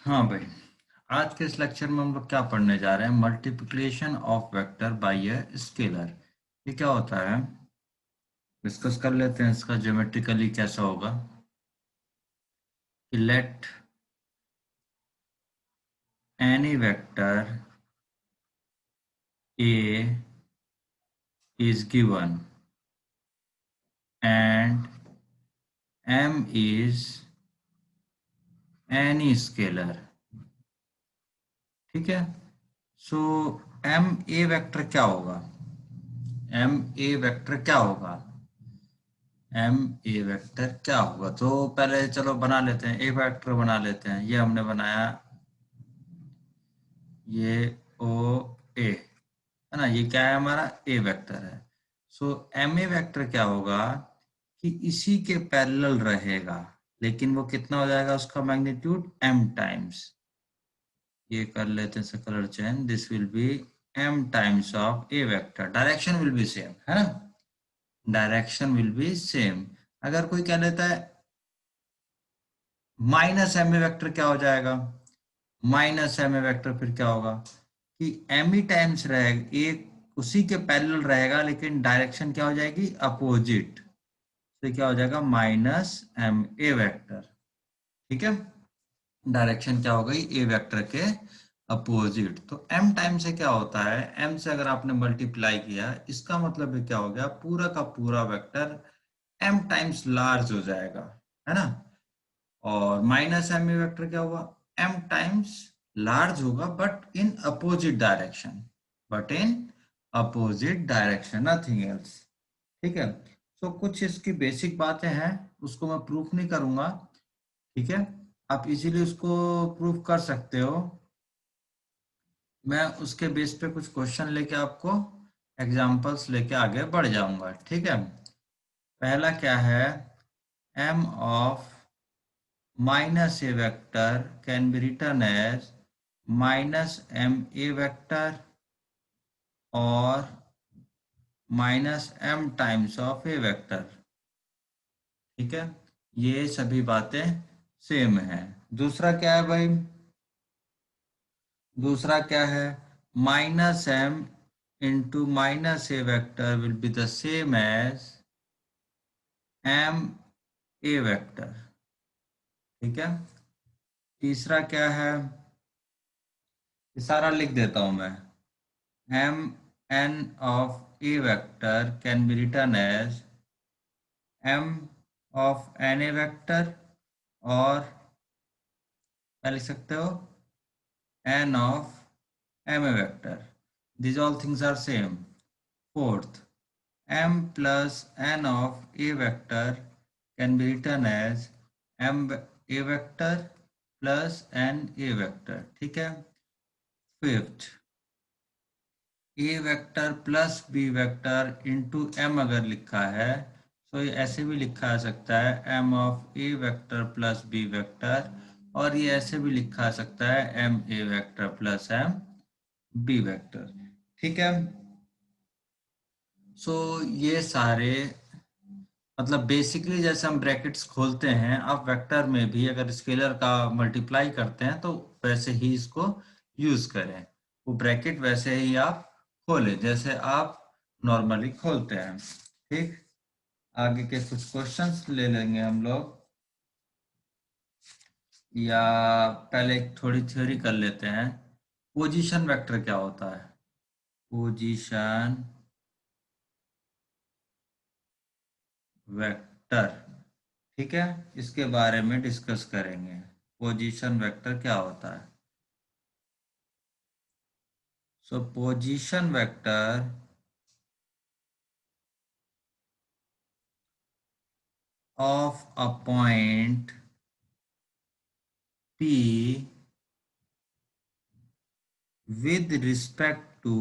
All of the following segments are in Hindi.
हाँ भाई, आज के इस लेक्चर में हम लोग क्या पढ़ने जा रहे हैं? Multiplication of vector by a scalar. ये क्या होता है, डिस्कस कर लेते हैं इसका ज्योमेट्रिकली कैसा होगा। कि let any vector A is given and M is any scalar. ठीक है। सो एम ए वेक्टर क्या होगा? एम ए वेक्टर क्या होगा? एम ए वेक्टर क्या होगा? तो पहले चलो बना लेते हैं, ए वेक्टर बना लेते हैं। ये हमने बनाया, ये ओ ए है ना। ये क्या है? हमारा ए वेक्टर है। सो एम ए वेक्टर क्या होगा कि इसी के पैरेलल रहेगा, लेकिन वो कितना हो जाएगा? उसका मैग्नीट्यूड एम टाइम्स। ये कर लेते हैं colour change. This will be M times of A vector. Direction will be same, है ना। Direction will be same. अगर कोई कह लेता है माइनस एम ए वेक्टर, क्या हो जाएगा? माइनस एम ए वेक्टर फिर क्या होगा कि एम ई टाइम्स रहेगा, एक उसी के पैरेलल रहेगा, लेकिन डायरेक्शन क्या हो जाएगी? अपोजिट। तो क्या हो जाएगा? Minus M A vector. ठीक है। डायरेक्शन क्या हो गई? ए वेक्टर के अपोजिट। तो एम टाइम से क्या होता है? एम से अगर आपने मल्टीप्लाई किया, इसका मतलब ये क्या हो गया? पूरा का पूरा वेक्टर एम टाइम्स लार्ज हो जाएगा, है ना। और माइनस एम में वेक्टर क्या होगा? एम टाइम्स लार्ज होगा, but in opposite direction. But in opposite direction, nothing else. ठीक है। तो कुछ इसकी बेसिक बातें हैं, उसको मैं प्रूफ नहीं करूंगा। ठीक है। आप इजीली उसको प्रूफ कर सकते हो। मैं उसके बेस पे कुछ क्वेश्चन लेके आपको एग्जांपल्स लेके आगे बढ़ जाऊंगा। ठीक है। पहला क्या है? M of minus a vector can be written as minus m a vector or minus m times of a vector। ठीक है। ये सभी बातें सेम है। दूसरा क्या है भाई? दूसरा क्या है? Minus M into minus A vector will be the same as M A vector. ठीक है। तीसरा क्या है? ये सारा लिख देता हूं मैं। m n of a vector can be written as m of n a vector, और क्या लिख सकते हो? n of m a vector। These all things are same। Fourth, m plus n of a vector can be written as m a vector plus n a vector। ठीक है। Fifth, A vector plus B vector into M अगर लिखा है, तो ये ऐसे भी लिखा जा सकता है, M of A vector plus B vector. और ये ऐसे भी लिखा जा सकता है, M A vector plus M B vector. ठीक है। सो ये सारे, मतलब बेसिकली जैसे हम ब्रैकेट्स खोलते हैं, आप वेक्टर में भी अगर स्केलर का मल्टीप्लाई करते हैं तो वैसे ही इसको यूज करें। वो ब्रैकेट वैसे ही आप खोलें जैसे आप नॉर्मली खोलते हैं। ठीक। आगे के कुछ क्वेश्चंस ले लेंगे हम लोग, या पहले एक थोड़ी थ्योरी कर लेते हैं। पोजीशन वेक्टर क्या होता है? Position vector. ठीक है। इसके बारे में डिस्कस करेंगे। पोजीशन वेक्टर क्या होता है? सो position vector of a point P with respect to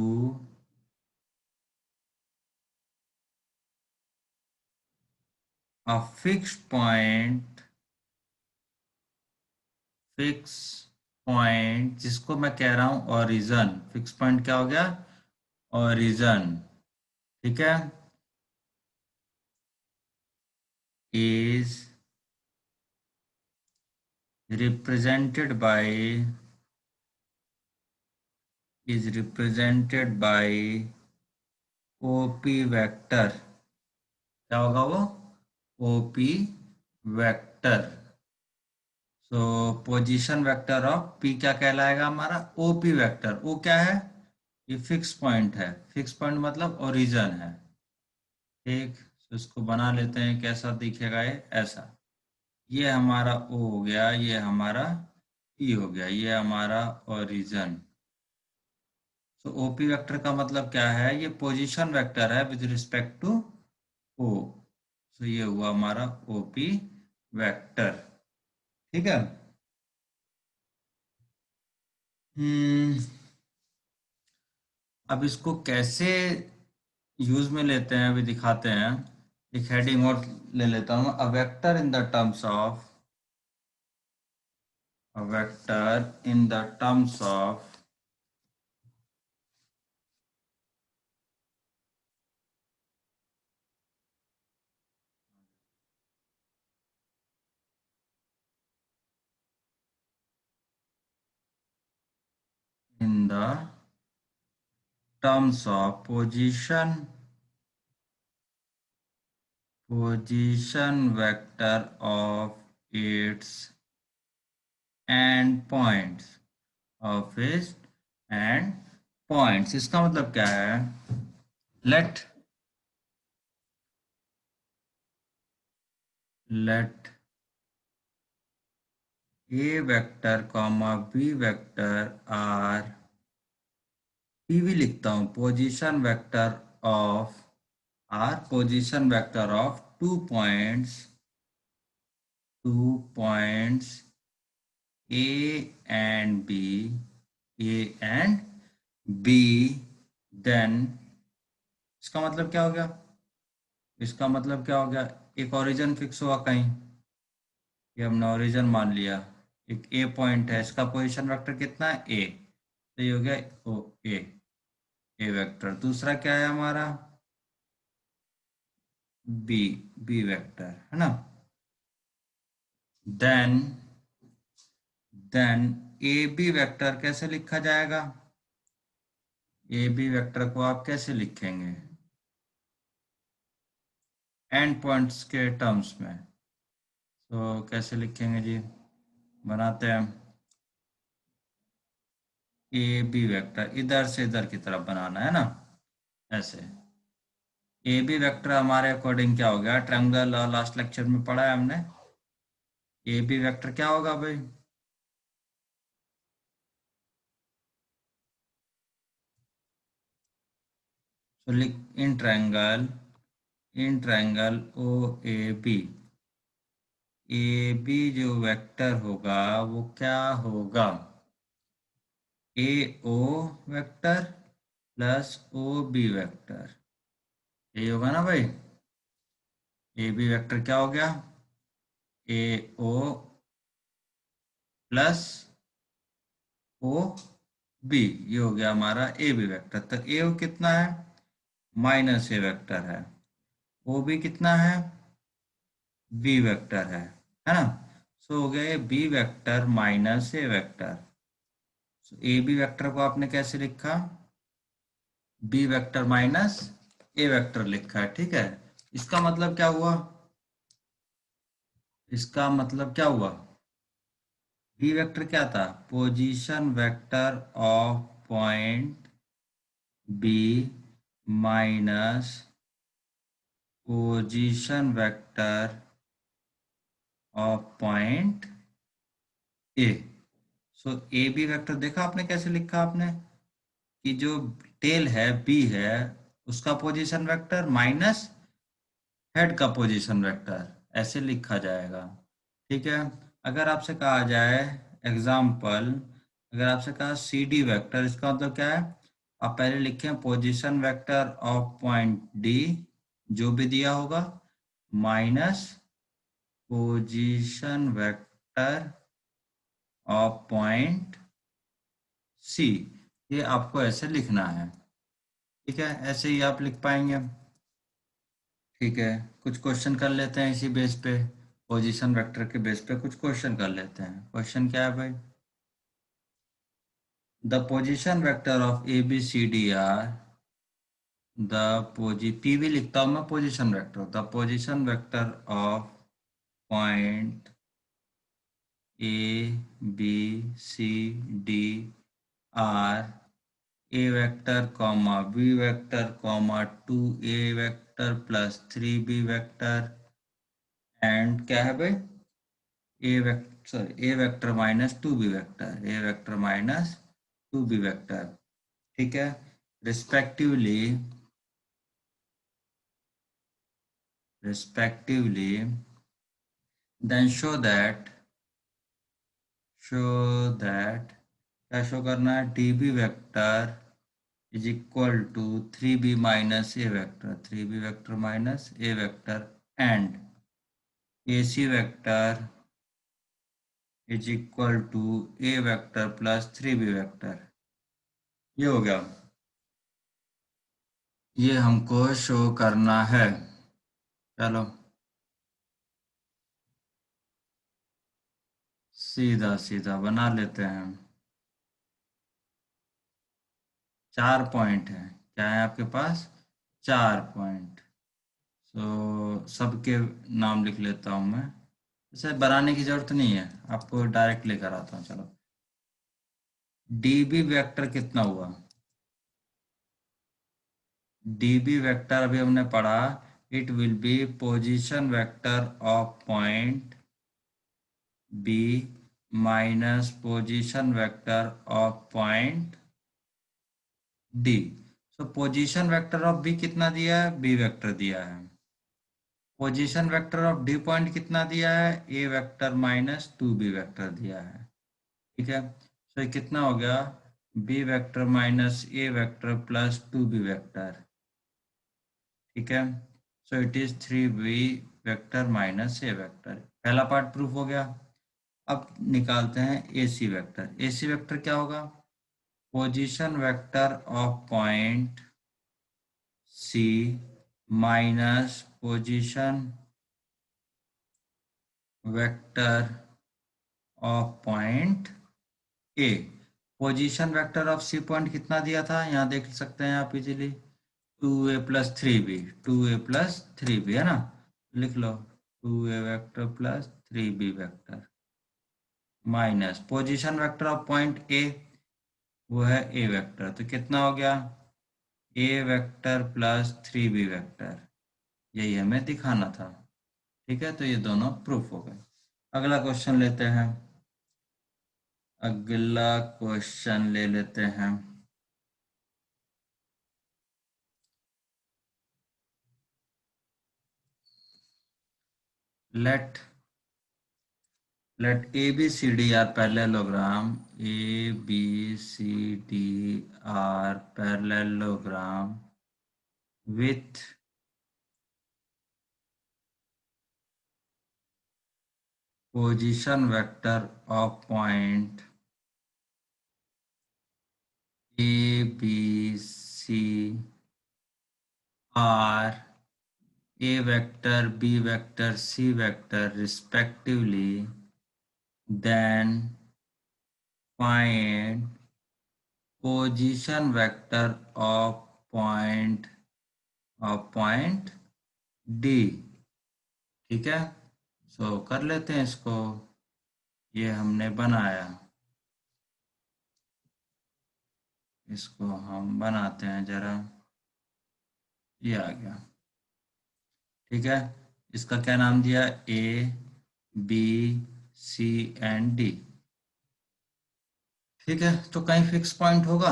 a fix point जिसको मैं कह रहा हूं ओरिजन। फिक्स पॉइंट क्या हो गया? ओरिजन। ठीक है। Is represented by is represented by OP vector. क्या होगा वो? OP vector. So position vector of P क्या कहलाएगा हमारा? OP vector. O क्या है? ये फिक्स पॉइंट है। फिक्स पॉइंट मतलब ओरिजिन है। ठीक, तो इसको बना लेते हैं। कैसा दिखेगा ये? ऐसा। ये हमारा O हो गया, ये हमारा P हो गया, ये हमारा ओरिजिन। तो ओपी वेक्टर का मतलब क्या है? ये पोजीशन वेक्टर है विद रिस्पेक्ट टू ओ। तो ये हुआ हमारा ओपी वेक्टर। ठीक है। हम्म। अब इसको कैसे यूज में लेते हैं अभी दिखाते हैं। एक हेडिंग और ले लेता हूँ। A vector in the terms of a vector in the terms of in the terms of position vector of its end points of its end points. इसका मतलब क्या है? Let let A vector comma B vector are, P भी लिखता हूँ, position vector of are position vector of two points A and B, A and B. Then इसका मतलब क्या हो गया? इसका मतलब क्या हो गया? एक ओरिजिन फिक्स हुआ कहीं। ये हमने ओरिजिन मान लिया। एक ए पॉइंट है, इसका पोजीशन वेक्टर कितना है? ए। तो ये हो गया ओ ए, ए वेक्टर। दूसरा क्या है हमारा? बी, बी वेक्टर है ना। Then then A B vector कैसे लिखा जाएगा? ए बी वेक्टर को आप कैसे लिखेंगे एंड पॉइंट्स के टर्म्स में? तो कैसे लिखेंगे जी? बनाते हैं। ए बी वेक्टर इधर से इधर की तरफ बनाना है ना, ऐसे। ए बी वेक्टर हमारे अकॉर्डिंग क्या हो गया? ट्रायंगल लास्ट लेक्चर में पढ़ा है हमने। ए बी वेक्टर क्या होगा भाई? तो लिख, in triangle O A B, A B जो वेक्टर होगा वो क्या होगा? A O vector plus O B vector. यही होगा ना भाई? ए बी वेक्टर क्या हो गया? ए ओ प्लस ओ बी, ये हो गया हमारा ए बी वेक्टर। तो ए कितना है? माइनस ए वेक्टर है। ओ बी कितना है? बी वेक्टर है ना। सो हो गया ये B vector minus A vector. A B vector को आपने कैसे लिखा? B vector minus A vector लिखा है। ठीक है। इसका मतलब क्या हुआ? इसका मतलब क्या हुआ? बी वेक्टर क्या था? Position vector of point B minus position vector of point A. So A B vector देखा आपने कैसे लिखा आपने? कि जो टेल है बी है, उसका पोजीशन वेक्टर माइनस हेड का पोजीशन वेक्टर, ऐसे लिखा जाएगा। ठीक है। अगर आपसे कहा जाए एग्जाम्पल, अगर आपसे कहा सी डी वेक्टर, इसका मतलब क्या है? आप पहले लिखें position vector of point D, जो भी दिया होगा, minus position vector of point C. ये आपको ऐसे लिखना है। ठीक है, ऐसे ही आप लिख पाएंगे। ठीक है, कुछ क्वेश्चन कर लेते हैं इसी बेस पे। पोजीशन वेक्टर के बेस पे कुछ क्वेश्चन कर लेते हैं। क्वेश्चन क्या है भाई? The position vector of A B C D are the PV लिखता हूं मैं position vector, the position vector of point A B C D are A vector comma B vector comma 2 A vector plus 3 B vector and क्या है भाई? A vector minus 2 B vector, A vector minus 2 B vector. ठीक है। Respectively respectively then show that क्या शो करना है? D B vector is equal to 3 B minus A vector, 3 B vector minus A vector and A C vector is equal to A vector plus 3 B vector. ये हो गया। ये हमको शो करना है। चलो सीधा सीधा बना लेते हैं। 4 पॉइंट है। क्या है आपके पास? 4 पॉइंट। तो सबके नाम लिख लेता हूँ मैं। इसे बनाने की जरूरत नहीं है, आपको डायरेक्ट लेकर आता हूँ। चलो, डीबी वेक्टर कितना हुआ? डीबी वेक्टर अभी हमने पढ़ा, it will be position vector of point B minus position vector of point D. So position vector of B कितना दिया है? बी वेक्टर दिया है। Position vector of D point कितना दिया है? A vector minus 2 B vector दिया है। ठीक है। सो ये कितना हो गया? B vector minus A vector plus 2 B vector. ठीक है। So it is 3 B vector minus A vector. पहला पार्ट प्रूफ हो गया। अब निकालते हैं ए सी वेक्टर। ए सी वेक्टर क्या होगा? Position vector of point C minus position vector of point A. Position vector of C point कितना दिया था? यहाँ देख सकते हैं आप इजीली, 2a+3b, 2a+3b है ना? लिख लो 2a vector plus 3b vector minus position vector of point ए, वो है ए वेक्टर। तो कितना हो गया? ए वेक्टर प्लस 3b वेक्टर। यही हमें दिखाना था। ठीक है, तो ये दोनों प्रूफ हो गए। अगला क्वेश्चन लेते हैं। अगला क्वेश्चन ले लेते हैं। Let let A B C D are parallelogram, A B C D are parallelogram with position vector of point A, B, C are A vector, B vector, C vector respectively, then find position vector of point D। ठीक है। सो कर लेते हैं इसको। ये हमने बनाया, इसको हम बनाते हैं जरा। ये आ गया। ठीक है। इसका क्या नाम दिया? A B C and D. ठीक है, तो कहीं फिक्स पॉइंट होगा,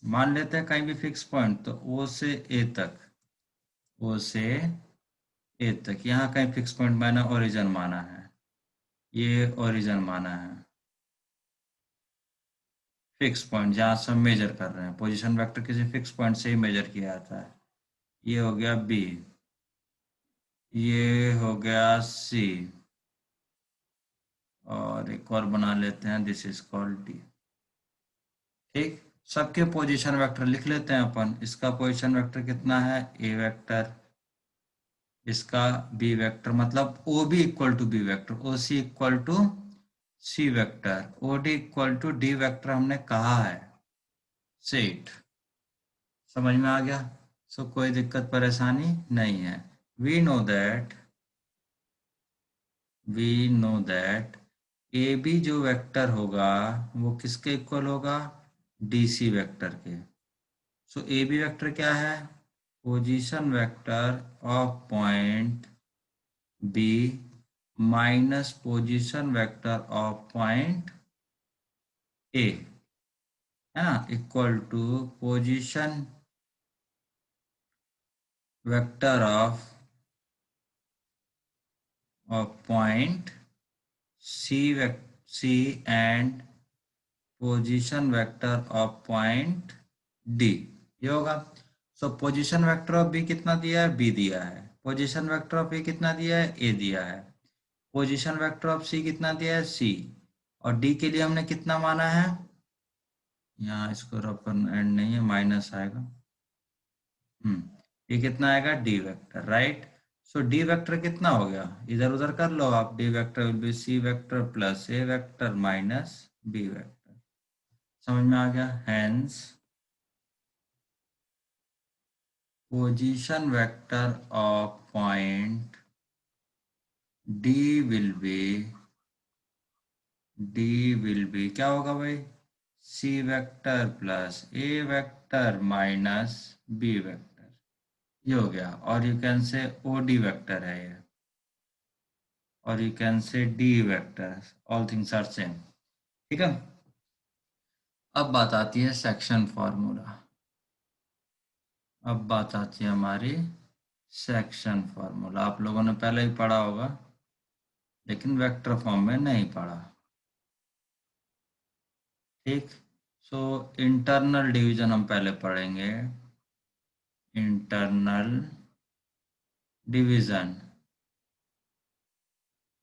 मान लेते हैं कहीं भी फिक्स पॉइंट, तो ओ से ए तक, ओ से ए तक यहाँ कहीं फिक्स पॉइंट मैंने ओरिजिन माना है, ये ओरिजिन माना है। फिक्स पॉइंट जहाँ से हम मेजर कर रहे हैं, पोजीशन वेक्टर किसी फिक्स पॉइंट से ही मेजर किया जाता है। ये हो गया बी, ये हो गया सी, और एक और बना लेते हैं, दिस इज कॉल्ड डी। ठीक, सबके पोजीशन वेक्टर लिख लेते हैं अपन। इसका पोजीशन वेक्टर कितना है? ए वेक्टर, इसका बी वेक्टर मतलब O B equal to B vector, O C equal to C vector, O D equal to D vector हमने कहा है। सेट समझ में आ गया? सो कोई दिक्कत परेशानी नहीं है। We know that A B जो वेक्टर होगा वो किसके इक्वल होगा? डी सी वेक्टर के। सो ए बी वेक्टर क्या है? Position vector of point B minus position vector of point A, है ना, equal to position vector of point C and position vector of point D, ये होगा। So position vector of B कितना दिया है? बी दिया है। पोजीशन वेक्टर ऑफ ए कितना दिया है? ए दिया है। पोजीशन वेक्टर ऑफ सी कितना दिया है? सी। और डी के लिए हमने कितना माना है? यहाँ इसको रफ करना एंड नहीं है, माइनस आएगा। ये कितना आएगा? D vector, right. So D vector कितना हो गया? इधर उधर कर लो आप। D vector will be C vector plus A vector minus B vector. समझ में आ गया? Hence position vector of point D will be क्या होगा भाई? C vector plus A vector minus B vector, ये हो गया। और यू कैन से ओ डी वेक्टर है ये, और you can say D vector, all things are same. ठीक है। अब बात आती है सेक्शन फॉर्मूला। अब बात आती है हमारी सेक्शन फॉर्मूला। आप लोगों ने पहले ही पढ़ा होगा, लेकिन वेक्टर फॉर्म में नहीं पढ़ा। ठीक। सो इंटरनल डिवीजन हम पहले पढ़ेंगे। इंटरनल डिवीजन,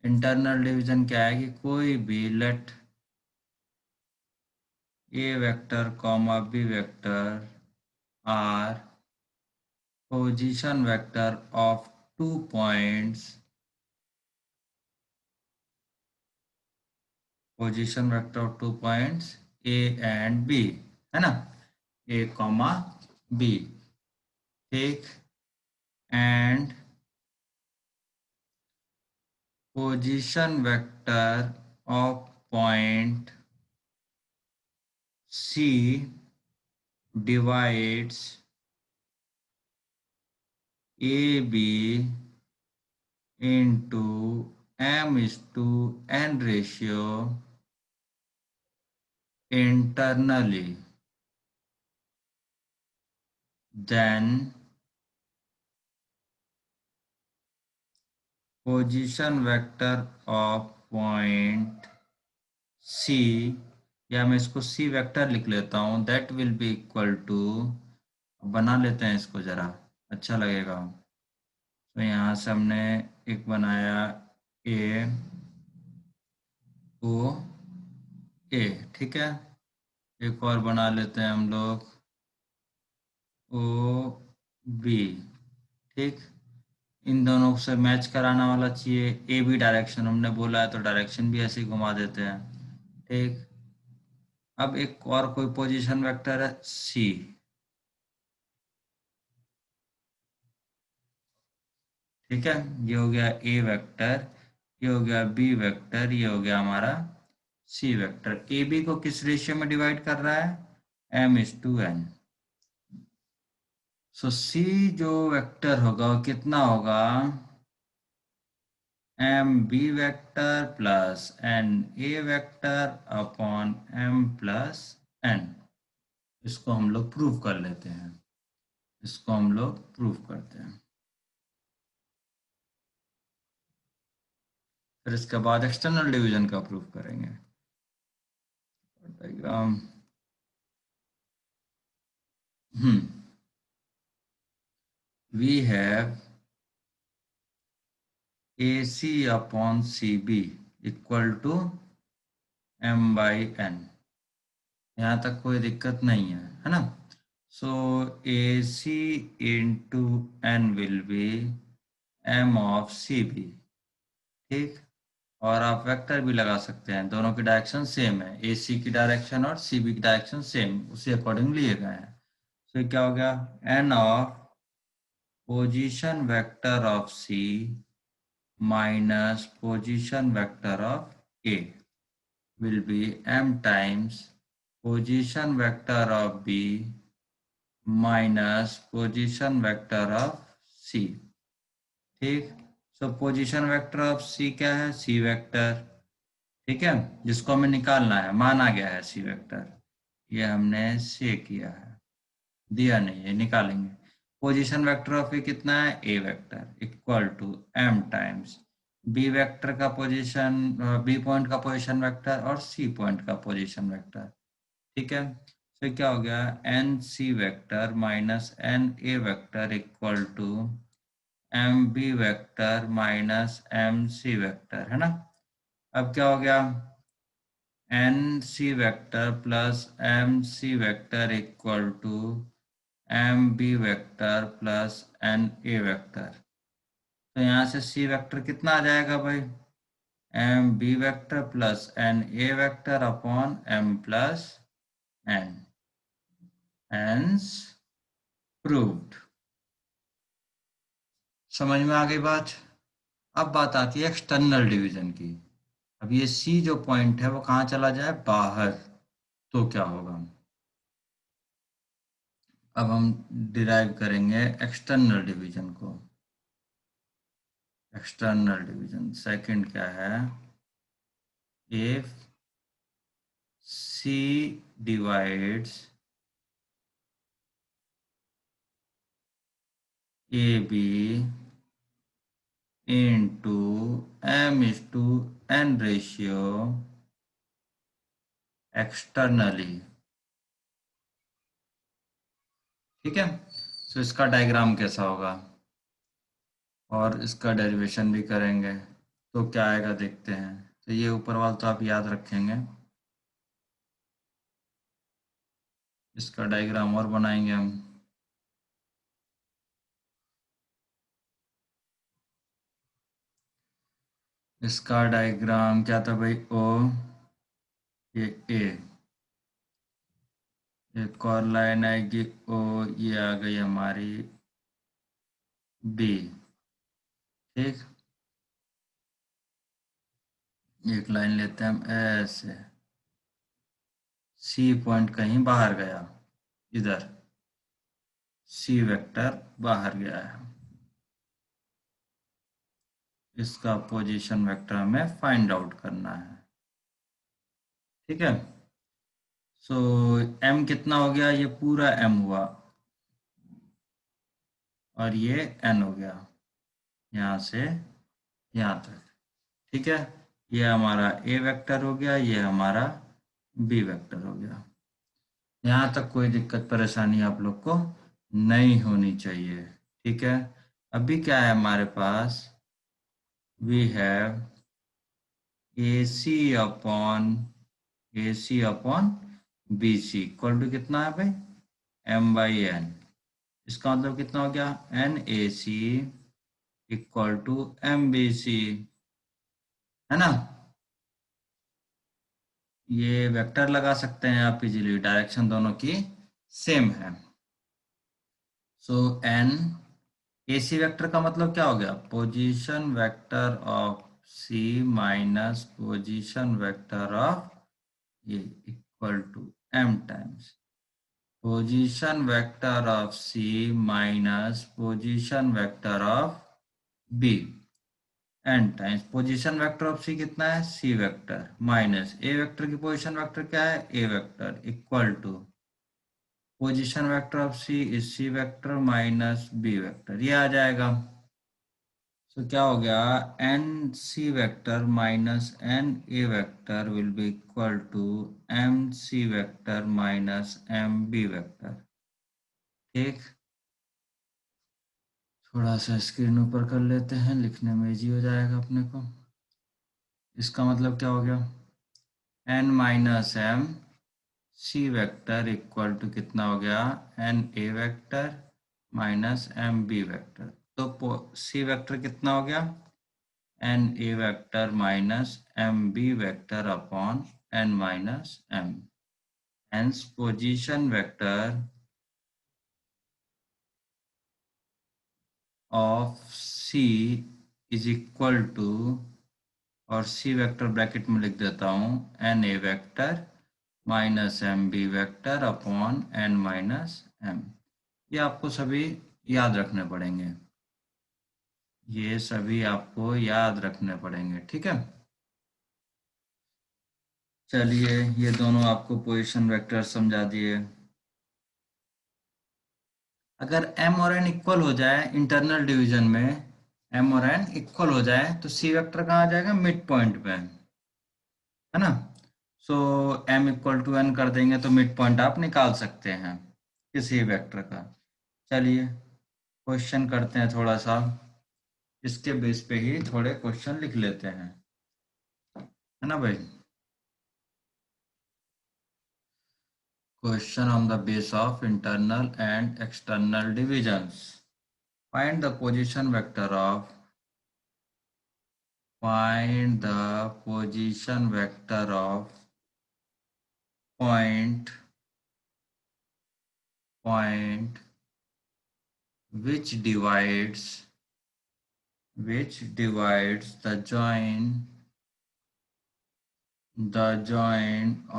इंटरनल डिवीजन क्या है कि कोई भी let A vector comma B vector are position vector of two points, position vector of two points A and B, है ना, ए कॉमा बी। ठीक। And position vector of point C divides AB into m:n ratio internally, then position vector of point C, या मैं इसको C वेक्टर लिख लेता हूँ, that will be equal to, बना लेते हैं इसको जरा, अच्छा लगेगा। तो यहाँ से हमने एक बनाया A O A, ठीक है। एक और बना लेते हैं हम लोग ओ बी। ठीक। इन दोनों से मैच कराना वाला चाहिए। ए बी डायरेक्शन हमने बोला है, तो डायरेक्शन भी ऐसे ही घुमा देते हैं। ठीक। अब एक और कोई पोजीशन वेक्टर है सी। ठीक है, ये हो गया ए वेक्टर, ये हो गया बी वेक्टर, ये हो गया हमारा सी वेक्टर। ए बी को किस रेशियो में डिवाइड कर रहा है? m:n। सो सी जो वेक्टर होगा वो कितना होगा? M B vector plus N A vector upon M plus N. इसको हम लोग प्रूव कर लेते हैं, इसको हम लोग प्रूव करते हैं। फिर इसके बाद एक्सटर्नल डिवीजन का प्रूव करेंगे। Diagram, we have A C upon C B equal to m/n। यहाँ तक कोई दिक्कत नहीं है ना? So A C into N will be M of C B. ठीक। और आप वेक्टर भी लगा सकते हैं, दोनों की डायरेक्शन सेम है, ए सी की डायरेक्शन और सी बी की डायरेक्शन सेम, उसी अकॉर्डिंग लिए गए हैं। तो ये क्या हो गया, N of position vector of C minus position vector of A will be m times position vector of B minus position vector of C। ठीक। सो पोजीशन वेक्टर ऑफ C क्या है, C वेक्टर। ठीक है, जिसको हमें निकालना है, माना गया है C वेक्टर, ये हमने से किया है, दिया नहीं है, निकालेंगे। पोजीशन वेक्टर ऑफ ए कितना है, A vector equal to m times B vector का पोजीशन, बी पॉइंट का पोजीशन वेक्टर और सी पॉइंट का पोजीशन वेक्टर। ठीक है, तो क्या हो गया, N C vector minus N A vector equal to M B vector minus M C vector, है ना। अब क्या हो गया, N C vector plus M C vector equal to M B vector plus N A vector. तो यहाँ से सी वेक्टर कितना आ जाएगा भाई, M B vector plus N A vector upon M plus N. Hence proved. समझ में आ गई बात। अब बात आती है एक्सटर्नल डिवीजन की। अब ये सी जो पॉइंट है वो कहाँ चला जाए, बाहर, तो क्या होगा। अब हम डिराइव करेंगे एक्सटर्नल डिवीजन को। एक्सटर्नल डिवीजन सेकंड क्या है, if C divides A B into M is to N ratio externally. ठीक है, तो इसका डायग्राम कैसा होगा और इसका डेरिवेशन भी करेंगे, तो क्या आएगा देखते हैं। तो ये ऊपर वाला तो आप याद रखेंगे, इसका डायग्राम और बनाएंगे हम। इसका डायग्राम क्या था भाई, ओ, ये ए, एक और लाइन आएगी ओ, ये आ गई हमारी बी। ठीक, एक लाइन लेते हैं हम ऐसे, सी पॉइंट कहीं बाहर गया, इधर सी वेक्टर बाहर गया है, इसका पोजीशन वेक्टर हमें फाइंड आउट करना है। ठीक है, सो m कितना हो गया, ये पूरा m हुआ और ये n हो गया, यहाँ से यहाँ तक। ठीक है, ये हमारा a वेक्टर हो गया, ये हमारा b वेक्टर हो गया। यहाँ तक कोई दिक्कत परेशानी आप लोग को नहीं होनी चाहिए। ठीक है, अभी क्या है हमारे पास, we have A C upon B C equal to कितना है भाई, m बाई एन। इसका मतलब कितना हो गया, N A C equal to M B C, है ना। ये वेक्टर लगा सकते हैं आप इजीली, डायरेक्शन दोनों की सेम है। सो एन ए सी वेक्टर का मतलब क्या हो गया, position vector of C minus position vector of A equal to M times position vector of C minus position vector of B N times position vector of C कितना है, C vector minus A vector की पोजीशन वेक्टर क्या है, A vector equal to position vector of C is C vector minus B vector, ये आ जाएगा। तो क्या हो गया, N C vector minus N A vector will be equal to M C vector minus M B vector. ठीक, थोड़ा सा स्क्रीन ऊपर कर लेते हैं, लिखने में इजी हो जाएगा अपने को। इसका मतलब क्या हो गया, N minus M C vector equal to कितना हो गया, N A vector minus M B vector. तो सी वेक्टर कितना हो गया, N A vector minus M B vector upon N minus M. Hence position vector of C is equal to, और सी वेक्टर ब्रैकेट में लिख देता हूँ, N A vector minus M B vector upon N minus M. ये आपको सभी याद रखने पड़ेंगे, ये सभी आपको याद रखने पड़ेंगे, ठीक है। चलिए, ये दोनों आपको पोजीशन वेक्टर समझा दिए। अगर m और n इक्वल हो जाए इंटरनल डिवीजन में, m और n इक्वल हो जाए तो c वेक्टर कहाँ आ जाएगा, मिड पॉइंट पे, है ना। सो m इक्वल टू n कर देंगे तो मिड पॉइंट आप निकाल सकते हैं किसी वेक्टर का। चलिए क्वेश्चन करते हैं थोड़ा सा, इसके बेस पे ही थोड़े क्वेश्चन लिख लेते हैं, है ना भाई। Question on the base of internal and external divisions. Find the position vector of, find the position vector of point which divides the join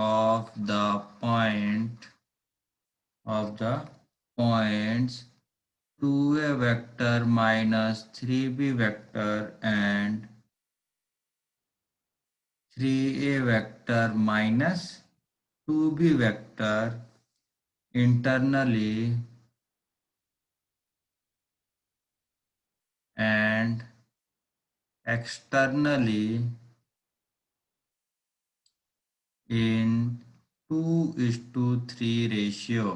of the points 2a vector minus 3b vector and 3a vector minus 2b vector internally and externally in 2:3 ratio,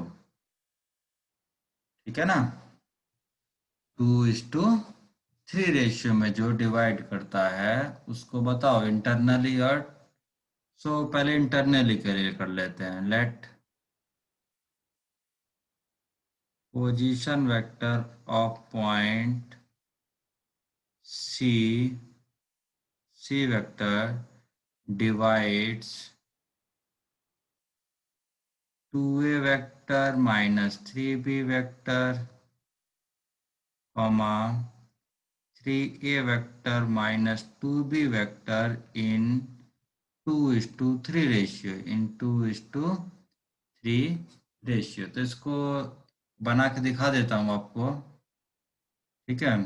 ठीक है ना। 2:3 रेशियो में जो डिवाइड करता है उसको बताओ इंटरनली और, सो पहले इंटरनली के लिए कर लेते हैं। Let position vector of point C vector divides 2a vector minus 3b vector, comma 3a vector minus 2b vector in 2:3 ratio, in 2:3 ratio. तो इसको बना के दिखा देता हूँ आपको, ठीक है।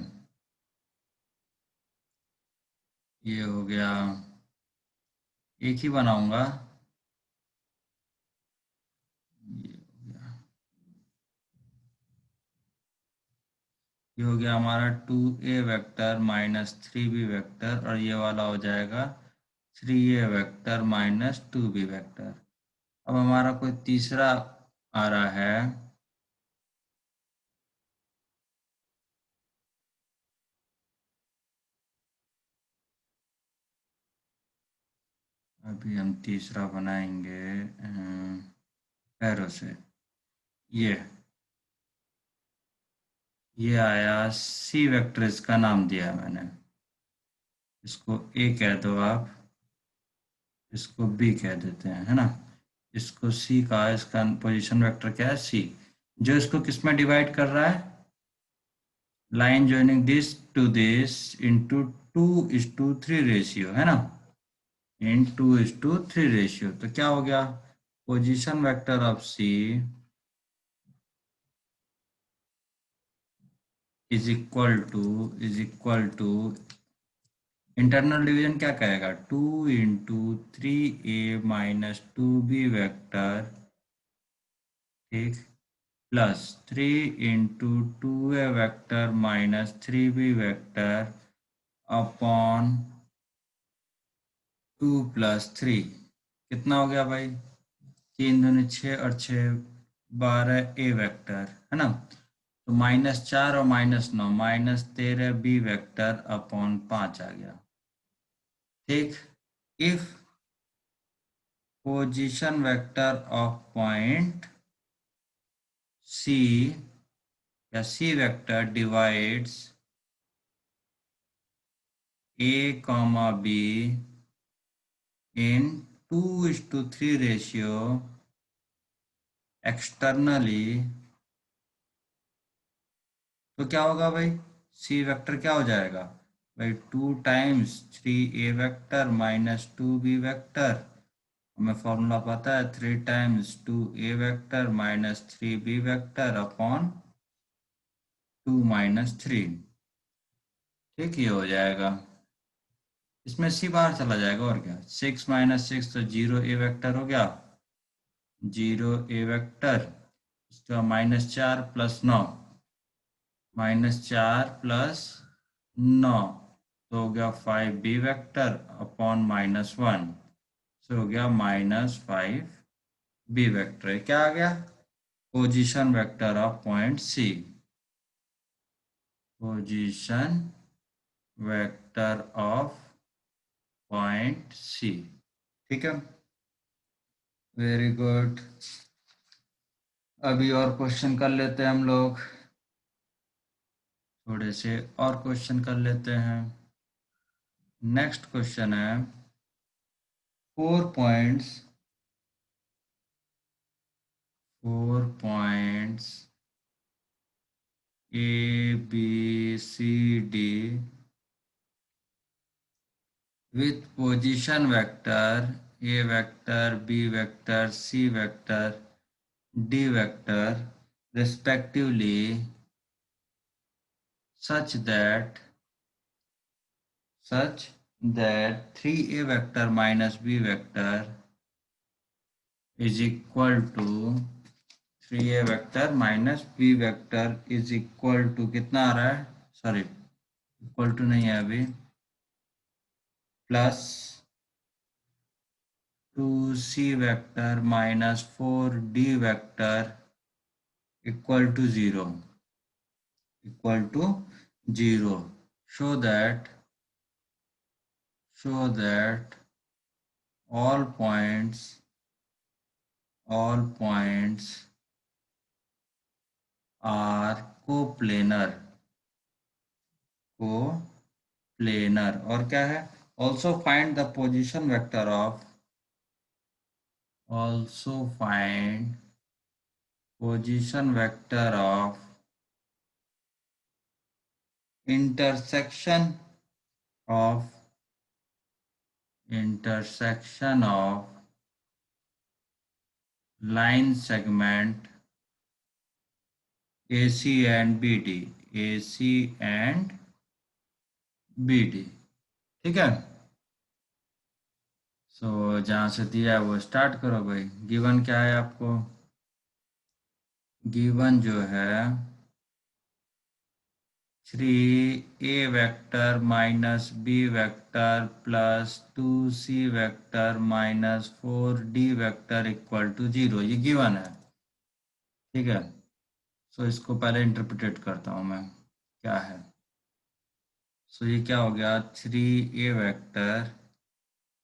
ये हो गया, एक ही बनाऊंगा, ये हो गया, ये हो गया हमारा 2a vector minus 3b vector, और ये वाला हो जाएगा 3a vector minus 2b vector. अब हमारा कोई तीसरा आ रहा है, अभी हम तीसरा बनाएंगे एरो से। ये ये आया सी वेक्टर, इसका नाम दिया है मैंने, इसको ए कह दो आप, इसको बी कह देते हैं, है ना। इसको सी का, इसका पोजीशन वेक्टर क्या है, सी, जो इसको किस में डिवाइड कर रहा है, line joining this to this into 2:3 ratio, है ना, इन 2:3 रेशियो। तो क्या हो गया, position vector of C is equal to internal division क्या कहेगा, 2:3a माइनस 2b वेक्टर, ठीक, plus 3:2a vector minus 3b vector upon 2+3। कितना हो गया भाई, 3 दूनी 6 और 6 12 ए वेक्टर, है ना। तो -4 और -9 -13 बी वेक्टर अपॉन 5 आ गया, ठीक। If position vector of point C या C vector divides A comma B in 2:3 ratio externally, तो क्या होगा भाई, सी वेक्टर क्या हो जाएगा भाई, 2 times 3 A vector minus 2 B vector, हमें फॉर्मूला पता है, 3 times 2 A vector minus 3 B vector upon 2 - 3। ठीक, ये हो जाएगा, इसमें सी बाहर चला जाएगा और क्या, 6 - 6 तो 0 A वेक्टर हो गया, 0 A वेक्टर, उसका -4 + 9, -4 + 9 तो हो गया 5B वेक्टर अपॉन -1, तो हो गया -5B वेक्टर। क्या आ गया, position vector of point C, position vector of point C. ठीक है, वेरी गुड। अभी और क्वेश्चन कर लेते हैं हम लोग, थोड़े से और क्वेश्चन कर लेते हैं। नेक्स्ट क्वेश्चन है 4 points, 4 points A B C D with position vector A vector, B vector, C vector, D vector respectively, such that 3A vector minus B vector is equal to 3A vector minus B vector is equal to कितना आ रहा है, सॉरी इक्वल टू नहीं है अभी, +2C vector minus 4D vector equal to 0, equal to 0, show that all points are coplanar और क्या है, also find the position vector of, also find position vector of intersection of line segment AC and BD, AC and BD। ठीक है, सो जहाँ से दिया है वो स्टार्ट करो भाई। गिवन क्या है आपको, गिवन जो है 3A vector minus B vector plus 2C vector minus 4D vector equal to 0, ये गिवन है। ठीक है, सो इसको पहले इंटरप्रिटेट करता हूँ मैं, क्या है, सो ये क्या हो गया, 3A वेक्टर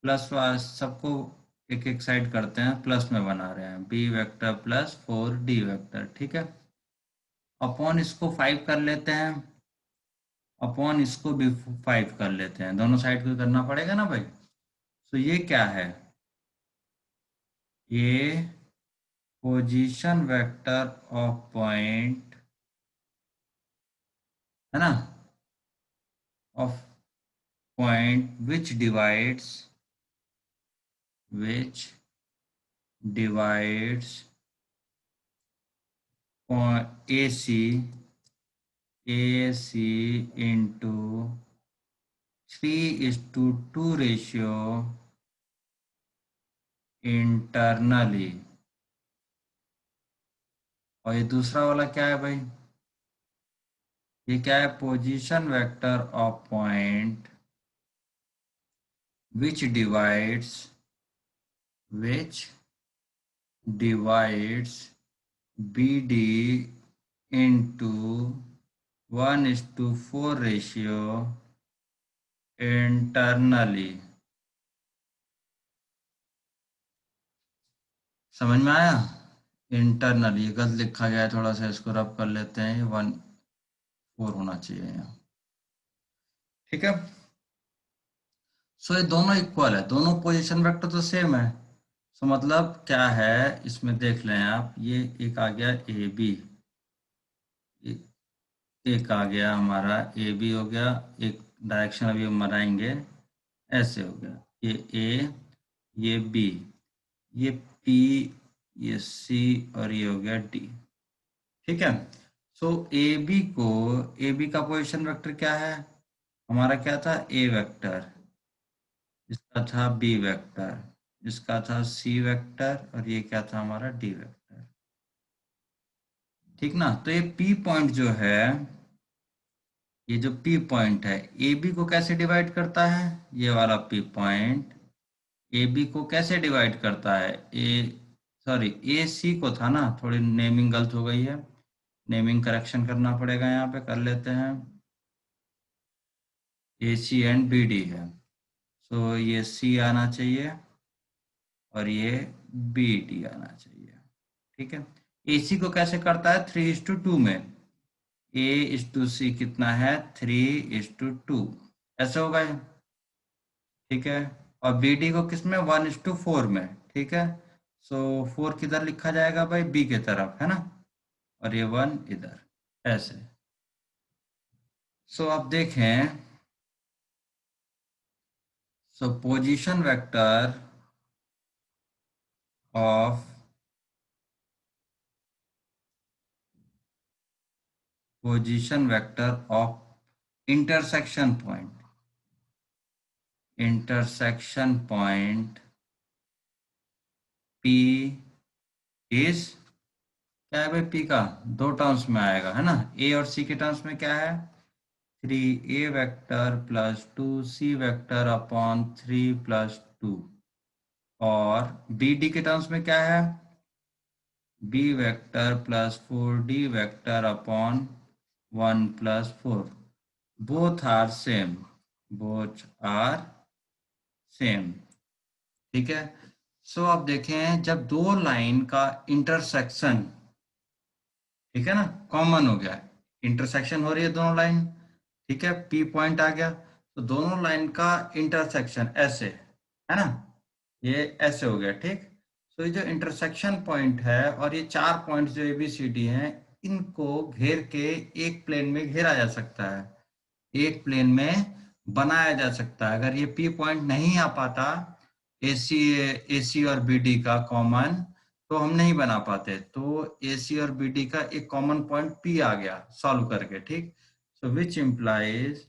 प्लस, सबको एक एक साइड करते हैं, प्लस में बना रहे हैं, B vector plus 4D vector. ठीक है, अपॉन इसको 5 कर लेते हैं, अपॉन इसको भी 5 कर लेते हैं, दोनों साइड को करना पड़ेगा ना भाई। तो ये क्या है, ये पोजीशन वेक्टर ऑफ पॉइंट है ना, of point which divides AC into 3:2 ratio internally. और ये दूसरा वाला क्या है भाई, ये क्या है, position vector of point which divides BD into 1:4 ratio internally. समझ में आया, इंटरनली गलत लिखा गया है, थोड़ा सा इसको रब कर लेते हैं, 1:4 होना चाहिए यहाँ। ठीक है, सो ये दोनों इक्वल है, दोनों पोजीशन वेक्टर तो सेम है। सो मतलब क्या है, इसमें देख लें आप, ये एक आ गया ए बी, एक आ गया हमारा ए बी हो गया, एक डायरेक्शन अभी हम बनाएंगे, ऐसे हो गया, ये ए, ये बी, ये पी, ये सी, और ये हो गया डी। ठीक है। सो ए बी को, ए बी का पोजीशन वेक्टर क्या है, हमारा क्या था, ए वेक्टर, इसका था बी वेक्टर, इसका था सी वेक्टर, और ये क्या था हमारा डी वेक्टर। ठीक ना। तो ये पी पॉइंट जो है, ये जो पी पॉइंट है, ए बी को कैसे डिवाइड करता है, ये वाला पी पॉइंट ए बी को कैसे डिवाइड करता है, ए, सॉरी, ए सी को था ना, थोड़ी नेमिंग गलत हो गई है, नेमिंग करेक्शन करना पड़ेगा, यहाँ पे कर लेते हैं, ए सी एंड बी डी है। सो ये सी आना चाहिए और ये बी डी आना चाहिए। ठीक है। ए सी को कैसे करता है, 3:2 में, ए इज टू सी कितना है, 3:2, ऐसे होगा ये। ठीक है। और बी डी को किस में, 1:4 में। ठीक है। सो 4 किधर लिखा जाएगा भाई, बी के तरफ, है ना, और ये 1 इधर, ऐसे। सो आप देखें, सो position vector of, position vector of intersection point, intersection point P is, क्या है भाई, पी का दो टर्म्स में आएगा, है ना, ए और सी के टर्म्स में क्या है, 3a vector + 2c vector upon 3 + 2, और बी डी के टर्म्स में क्या है, b vector + 4d vector upon 1 + 4, both are same, both are same. ठीक है। सो आप देखें, जब दो लाइन का इंटरसेक्शन, ठीक है ना, कॉमन हो गया, इंटरसेक्शन हो रही है दोनों लाइन, ठीक है, पी पॉइंट आ गया, तो दोनों लाइन का इंटरसेक्शन ऐसे, है ना, ये ऐसे हो गया, ठीक। तो ये जो इंटरसेक्शन पॉइंट है और ये चार पॉइंट जो ए बी सी डी हैं, इनको घेर के एक प्लेन में घेरा जा सकता है, एक प्लेन में बनाया जा सकता है। अगर ये पी पॉइंट नहीं आ पाता, एसी, एसी और बीडी का कॉमन, तो हम नहीं बना पाते, तो एसी और बीडी का एक कॉमन पॉइंट पी आ गया सॉल्व करके, ठीक। So which implies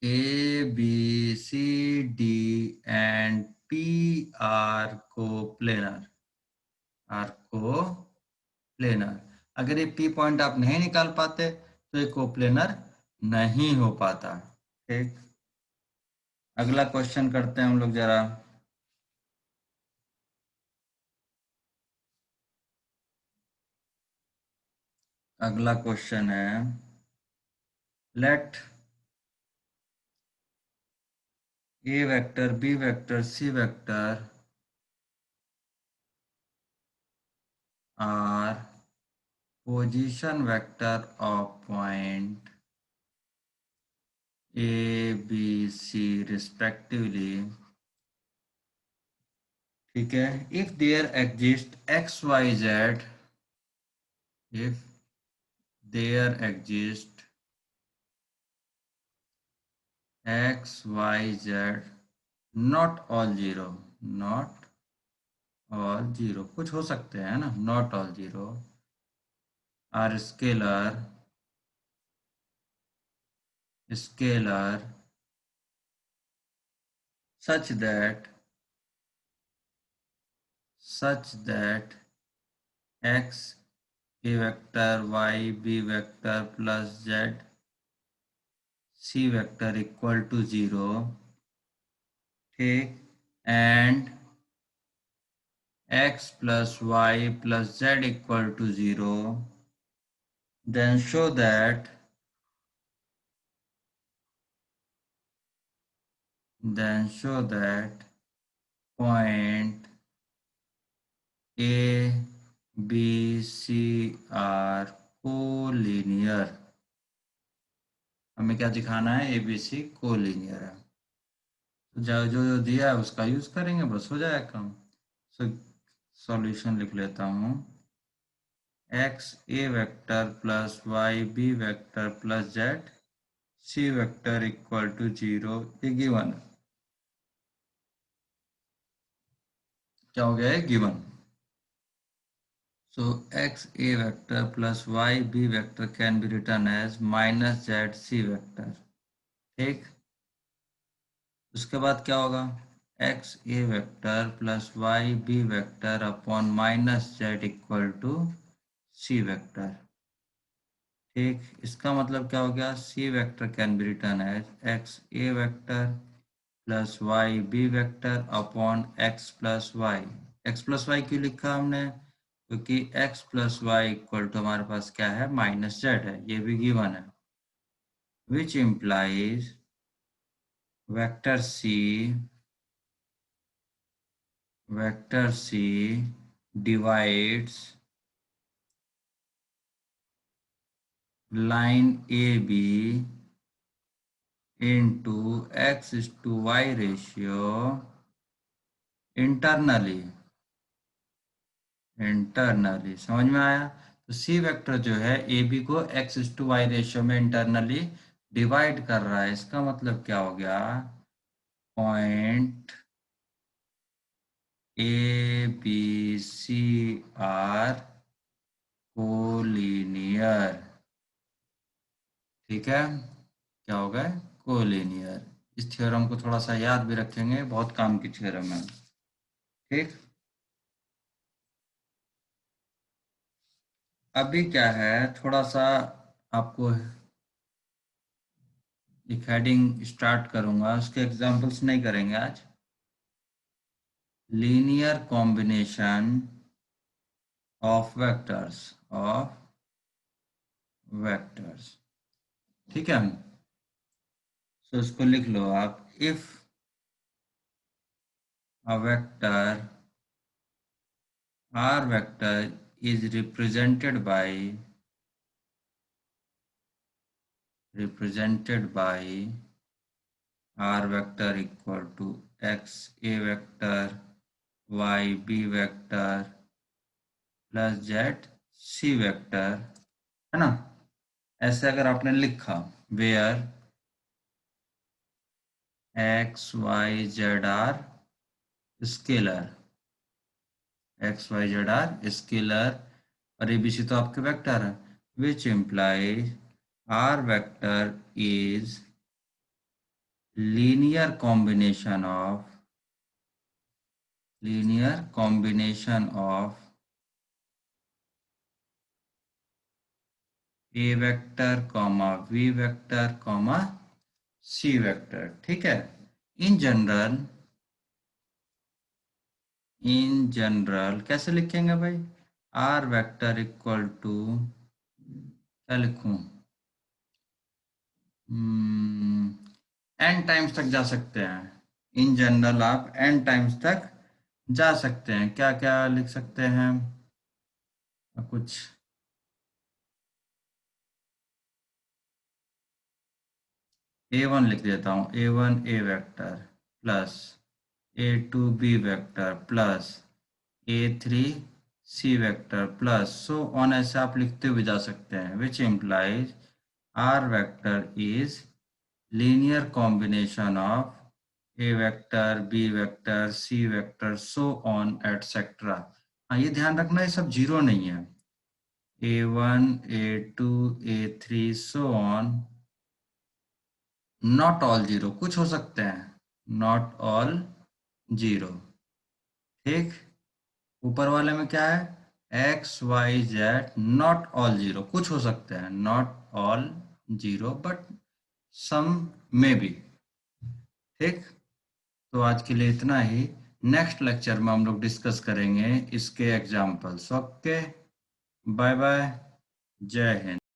A B C D and P R coplanar, are coplanar. अगर ये पी पॉइंट आप नहीं निकाल पाते तो ये कोप्लेनर नहीं हो पाता। ठीक। अगला क्वेश्चन करते हैं हम लोग जरा। अगला क्वेश्चन है, let A vector B vector C vector are position vector of point A B C respectively. ठीक है। If there exist X Y Z, if there exist x y z, not all zero, not all zero, कुछ हो सकते हैं ना, not all zero are scalar, scalar such that, such that x a vector y b vector plus z c vector equal to 0, ठीक, and x plus y plus z equal to 0, then show that, then show that point A, B, C are collinear। हमें क्या दिखाना है, ए बी सी कोलिनियर है। तो जो जो दिया है उसका यूज करेंगे, बस हो जाएगा काम। सो सॉल्यूशन लिख लेता हूँ। X A vector plus Y B vector plus Z C vector equal to 0, ये गिवन है। क्या हो गया है? Given. So x a vector plus y b vector can be written as minus z c vector। ठीक। उसके बाद क्या होगा? x a vector plus y b vector upon minus z equal to c vector. ठीक। इसका मतलब क्या हो गया? c vector can be written as x a vector plus y b vector upon x plus Y. x plus Y क्यों लिखा हमने? क्योंकि x plus Y equal to हमारे पास क्या है? माइनस जेड है, ये भी गिवन है। Which implies vector C divides line A B into X to Y ratio internally. Internally समझ में आया? तो सी वेक्टर जो है ए बी को एक्स टू वाई रेशियो में इंटरनली डिवाइड कर रहा है। इसका मतलब क्या हो गया? Point A B C are collinear. ठीक है, क्या हो गया? कोलिनियर। इस थ्योरम को थोड़ा सा याद भी रखेंगे, बहुत काम की थ्योरम है। ठीक। अभी क्या है, थोड़ा सा आपको एक हेडिंग स्टार्ट करूंगा, उसके एग्जांपल्स नहीं करेंगे आज। Linear combination of vectors. ठीक है, तो इसको लिख लो आप। If a vector R vector is represented by R vector equal to x a vector y b vector plus z c vector, है ना? ऐसे अगर आपने लिखा, where x y z are scalar, X Y Z are scalar और एबीसी तो आपके वेक्टर है, which implies R vector is linear combination of a vector comma v vector comma c vector. ठीक है। इन जनरल कैसे लिखेंगे भाई? r वेक्टर इक्वल टू, क्या लिखूं? n टाइम्स तक जा सकते हैं। इन जनरल आप n टाइम्स तक जा सकते हैं। क्या क्या लिख सकते हैं? कुछ a1 लिख देता हूँ। a1 a vector plus a2 b vector plus a3 c vector plus so on, ऐसे आप लिखते हुए जा सकते हैं। Which implies r vector is linear combination of a vector b vector c vector so on etcetera. हाँ, ये ध्यान रखना, ये सब जीरो नहीं है। a1 a2 a3 so on, not all zero, कुछ हो सकते हैं, नॉट ऑल जीरो। ठीक। ऊपर वाले में क्या है? X Y Z not all zero, कुछ हो सकते हैं, not all zero but some में भी। ठीक। तो आज के लिए इतना ही। नेक्स्ट लेक्चर में हम लोग डिस्कस करेंगे इसके एग्जाम्पल्स। ओके, बाय बाय, जय हिंद।